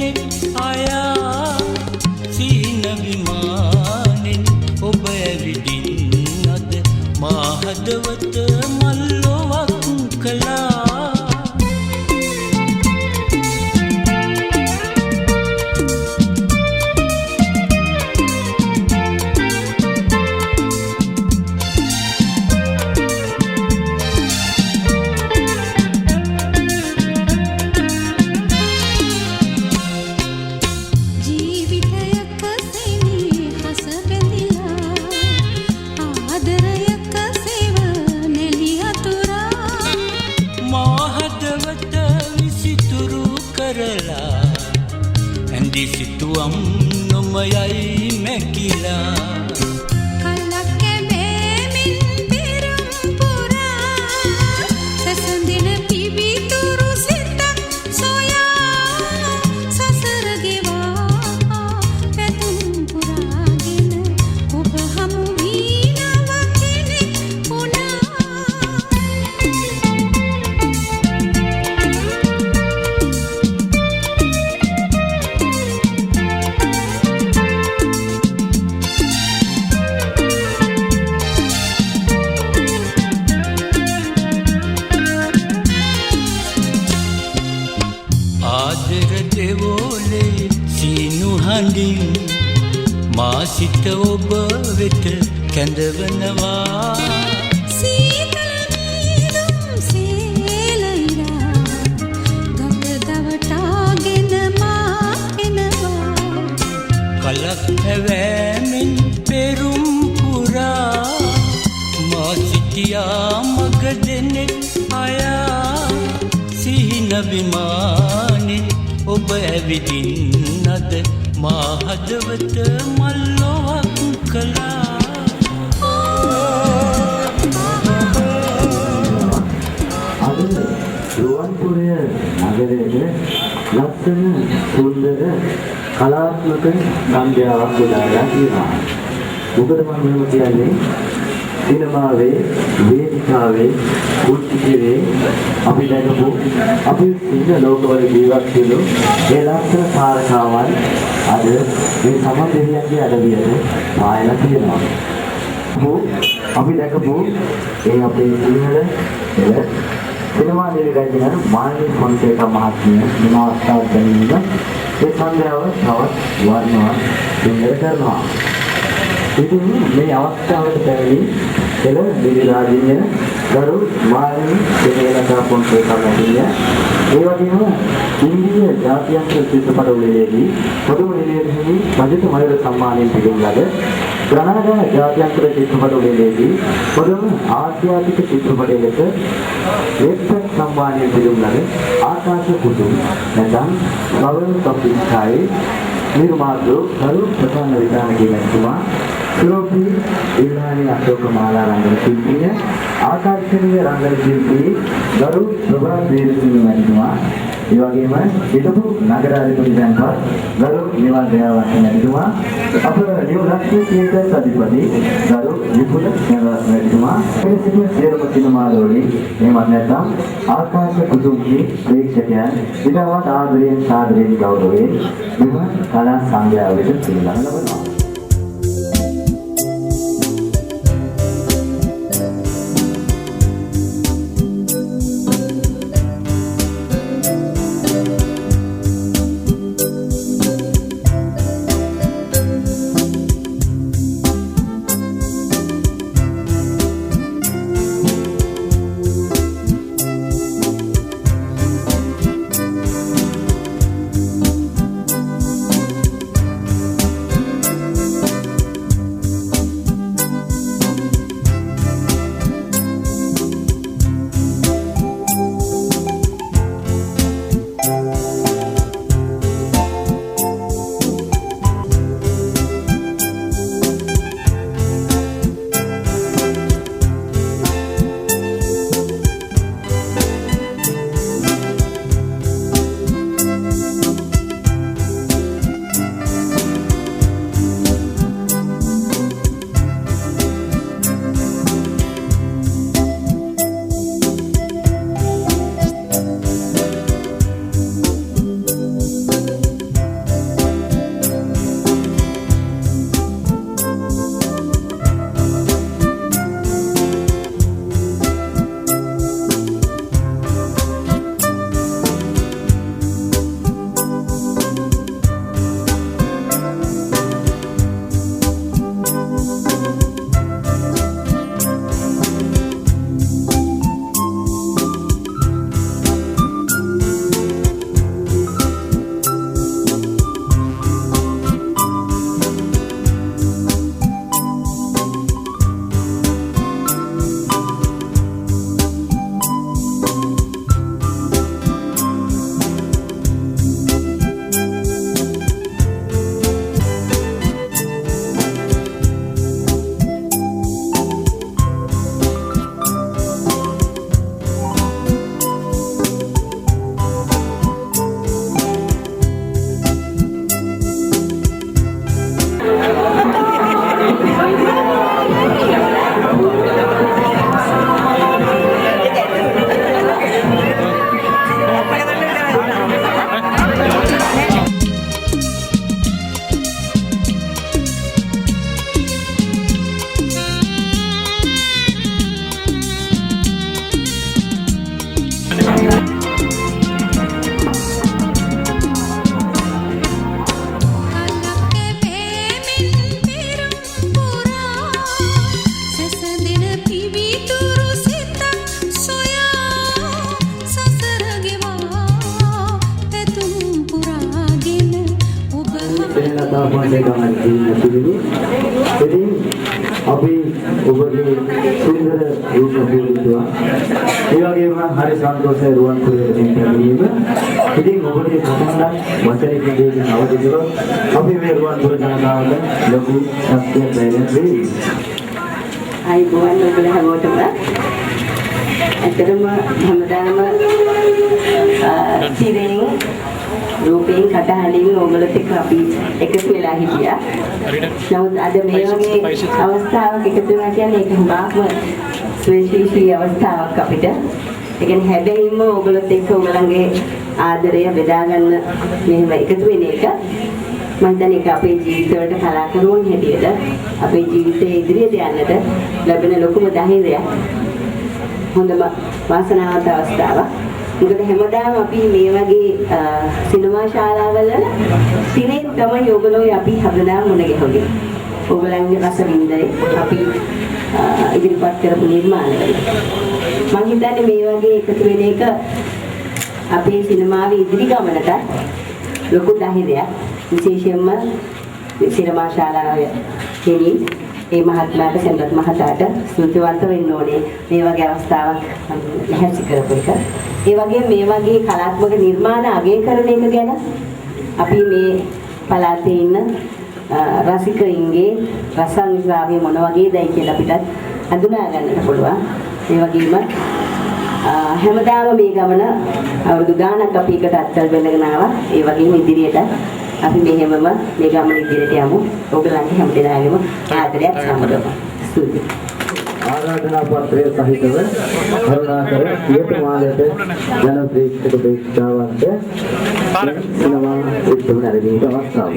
දෙනෙක් අයා සීන විමානෙන් ඔබ ඇවිදින් අද මා හදවත මල්ලොවක් කළා. සිතුවම් නොමයයි මැකිලා කලක් කැබෑමින් පෙරම් පුරා සැසඳෙන පිවිතුරු සිතක් සොයා සසර ගෙවා පැතුම් පුරාගෙන ඔබ හමු වී නව කෙනෙක් වුණා. ආදර දෙවෝලේ සීනු හඬින් මා සිත ඔබ වෙත කැඳවනවා. සීතල නීදුම් සේලයිලා ගඟ දවටාගෙන මා එනවා. කලක් හැවෑමෙන් පෙරුම් පුරා මා සිටියා මග දෙනෙක් අයා සිහින විමානෙන් ඔබ ඇවිදින් අද මා හදවත මල්ලොවක් කළා. අද රුවන්පුරය නගරයේ ලස්සන සුන්දර කලාත්මක සංඛ්‍යාවක් ගොඩාලා තියෙනවා. මොකද මම මෙහෙම කියන්නේ සිනමාවේ වේදිකාවේ කුට්ටිකේ අපි දැකපු අපි ඉන්න ලෝකවල ජීවත් වෙන ඒ ලස්සන කාරකාවන් අද මේ සමදෙවියන්ගේ අඩවියට පායලා තියෙනවා. අපි දැකපු ඒ අපේ සිංහල සිනමා නිර්මාණය මානවී ෆොන්සේකා මහත්මිය මේ අවස්ථාවට ගැනීම ඒ සංග්‍රහව තවත් වර්ණවත් සුන්දර කරනවා. ඉතින් මේ අවස්ථාවට පැමිණි එළ විවිධාදීන ගරු මානවී සිනමා ෆොන්සේකා මහත්මිය ඒ වගේම ඉන්දිය ජාත්‍යන්තර චිත්‍රපට උළෙලේදී පොදු නිලධාරී රජත මයුර සම්මානයෙන් පිළිගනු ලද ග්‍රනඩා ජාත්‍යන්තර චිත්‍රපට උළෙලේදී පොදු ආසියාතික චිත්‍රපටයකට එක්සත් සම්මානයෙන් පිළිගනු ලද ආකාශ කුසුම් නැත්නම් බවල් තොප්පිස්කායි නිර්මාතෘ ගරු ප්‍රධාන විධානකී මැතිතුමා සුරෝපී ඉල්ලානි අශෝකමාලා රංගන ශිල්පිය ආකර්ෂණීය රංගන ශිල්පී ගරු ප්‍රභා දේවසිංහ මැතිතුමා ඒ වගේම හිටපු නගරාධිපති දැන්පත් ගරු නිවන් දයාවර්ධන මැතිතුමා අප නිව ලක්ෂ්‍ය තියේටර් අධිපති ගරු විපුල නගරාධිපති මැතිතුමා එනිසිම සියලුම සිනමාලෝලි එහෙමත් නැත්නම් ආකාශ කුසුම්ගේ ප්‍රේක්ෂකයන් ඉතාමත් ආදරයෙන් සාදරයෙන් ගෞරවයෙන් මෙම කලා සංග්‍රහයට පිළිගන්න ලබනවා. ආකාශයේ ගමන් දින්න පිළිවි. ඉතින් අපි ඔබගේ සුන්දර රූප පුරුදුවා. ඒ වගේම හරි සන්තෝෂයි රුවන් පුරේට දෙන්නීම. ඉතින් ඔබගේ කතාවක් වචනකින් දෙන්න අවදි කරොත් අපි මේ රුවන් පුර ජනතාවට ලොකු ශක්තියක් ලැබෙන්න වෙයි. අයිබෝන් ඔබලා හැමෝටම ඇත්තටම හැමදාම සිරෙන් රූපයෙන් කටහඬින් ඔයගොල්ලොත් එක්ක අපි එකතු වෙලා හිටියා. නමුත් අද මේ වගේ අවස්ථාවක් එකතු වෙනවා කියන්නේ ඒක හුඟක්ම ස්වේශීෂී අවස්ථාවක් අපිට. ඒ කියන්නේ හැබැයිම ඔයගොල්ලොත් එක්ක ඔයගලගේ ආදරය බෙදා ගන්න මෙහෙම එකතු වෙන එක මම හිතන්නේ ඒක අපේ ජීවිතවලට කලාකරුවන් හැටියට අපේ ජීවිතයේ ඉදිරියට යන්නට ලැබෙන ලොකුම ධෛර්යයක්. හොඳම වාසනාවන්ත අවස්ථාවක්. මොකද හැමදාම අපි මේ වගේ සිනමා ශාලාවල තිරේ තමයි ඔයගොල්ලෝ අපි හදලා මුණ ගැහුවේ. ඔයගලන්ගේ රස වින්දනේ අපි ඉදිරිපත් කරපු නිර්මාණවල. මම හිතන්නේ මේ වගේ එකතු වෙන එක අපේ සිනමාවේ ඉදිරි ගමනට ලොකු ධෛර්යයක්. විශේෂයෙන්ම සිනමා ශාලාවේ කෙනී ඒ මහත්මයාට සෙන්රත් මහතාට ස්තුතිවන්ත වෙන්න ඕනේ මේ වගේ අවස්ථාවක් ලැහැත්ති කරපු එක. ඒ වගේම මේ වගේ කලාත්මක නිර්මාණ අගය කරන එක ගැන අපි මේ පළාතේ ඉන්න රසිකයින්ගේ රසායනික මොන වගේදයි කියලා අපිට හඳුනා ගන්නට පුළුවන්. ඒ වගේම හැමදාම මේ ගමන අවුරුදු ගාණක් අපි එකට අත්වල බැලගෙන ආවා. ඒ වගේම ඉදිරියට අපි මෙහෙමම මේ ගමන ඉදිරියට යමු. ඔයගලන්ගේ හැමදෙනාගේම ආදරයක් සමගම. ස්තුතියි. ආරාධනා පත්‍රය සහිතව කරුණාකර සියතුමාලට ජන ප්‍රේක්ෂක ප්‍රේක්ෂාවන්ට සිනමා උත්සව නැරඹීමට අවස්ථාව.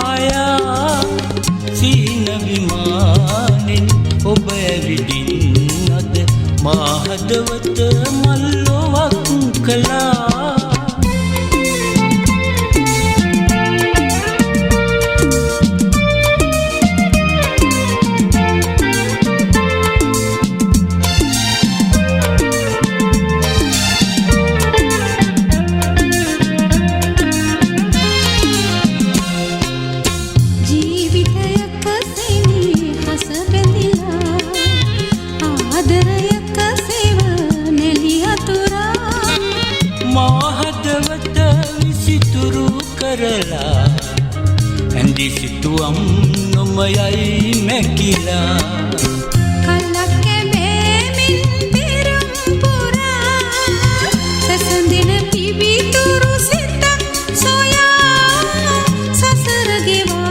අයා සීන විමානෙන් ඔබ ඇවිදින් අද මා හදවත මල්ලොවක් කළා ඇඳි සිතුවම් නොමයයි මැකිලා කලක් කැබෑමෙන් පෙරම් පුරා සසඳෙන පිබිතුරු සිතක් සොයා සසර ගෙවා